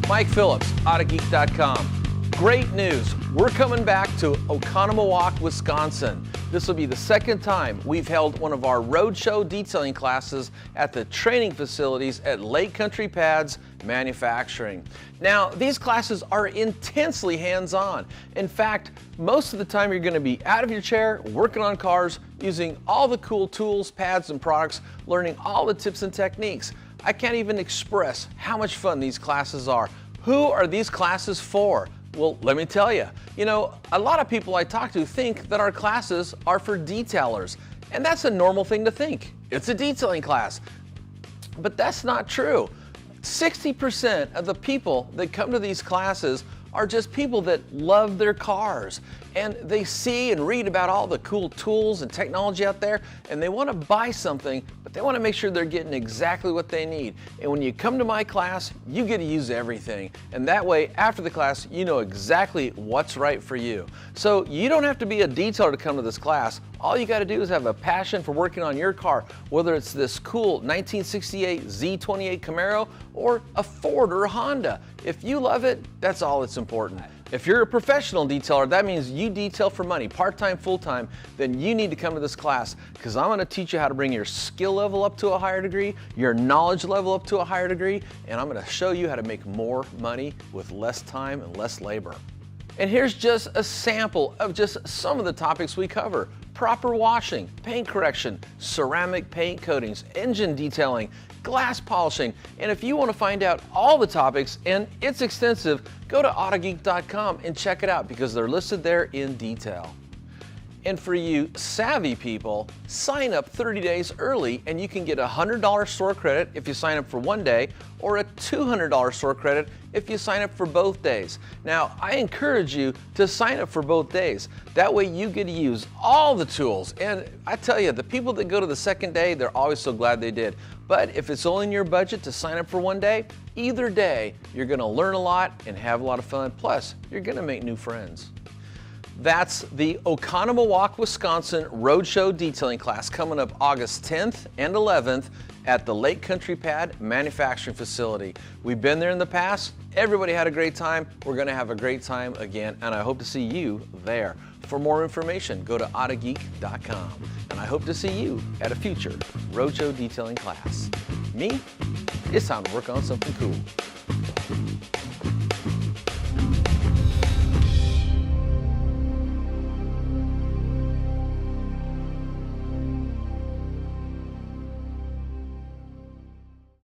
Mike Phillips, Autogeek.com. Great news, we're coming back to Oconomowoc, Wisconsin. This will be the second time we've held one of our roadshow detailing classes at the training facilities at Lake Country Pads Manufacturing. Now, these classes are intensely hands-on. In fact, most of the time you're going to be out of your chair, working on cars, using all the cool tools, pads, and products, learning all the tips and techniques. I can't even express how much fun these classes are. Who are these classes for? Well, let me tell you. You know, a lot of people I talk to think that our classes are for detailers, and that's a normal thing to think. It's a detailing class. But that's not true. 60% of the people that come to these classes are just people that love their cars, and they see and read about all the cool tools and technology out there, and they want to buy something, but they want to make sure they're getting exactly what they need. And when you come to my class, you get to use everything, and that way after the class you know exactly what's right for you. So you don't have to be a detailer to come to this class. All you got to do is have a passion for working on your car, whether it's this cool 1968 Z28 Camaro or a Ford or a Honda. If you love it, that's all that's important. If you're a professional detailer, that means you detail for money, part-time, full-time, then you need to come to this class, because I'm going to teach you how to bring your skill level up to a higher degree, your knowledge level up to a higher degree, and I'm going to show you how to make more money with less time and less labor. And here's just a sample of just some of the topics we cover. Proper washing, paint correction, ceramic paint coatings, engine detailing, glass polishing. And if you want to find out all the topics, and it's extensive, go to Autogeek.com and check it out, because they're listed there in detail. And for you savvy people, sign up 30 days early and you can get a $100 store credit if you sign up for one day, or a $200 store credit if you sign up for both days. Now, I encourage you to sign up for both days. That way you get to use all the tools. And I tell you, the people that go to the second day, they're always so glad they did. But if it's only in your budget to sign up for one day, either day, you're gonna learn a lot and have a lot of fun. Plus, you're gonna make new friends. That's the Oconomowoc, Wisconsin Roadshow Detailing class coming up August 10th and 11th at the Lake Country Pad Manufacturing Facility. We've been there in the past. Everybody had a great time. We're going to have a great time again, and I hope to see you there. For more information, go to Autogeek.com, and I hope to see you at a future Roadshow Detailing class. Me? It's time to work on something cool.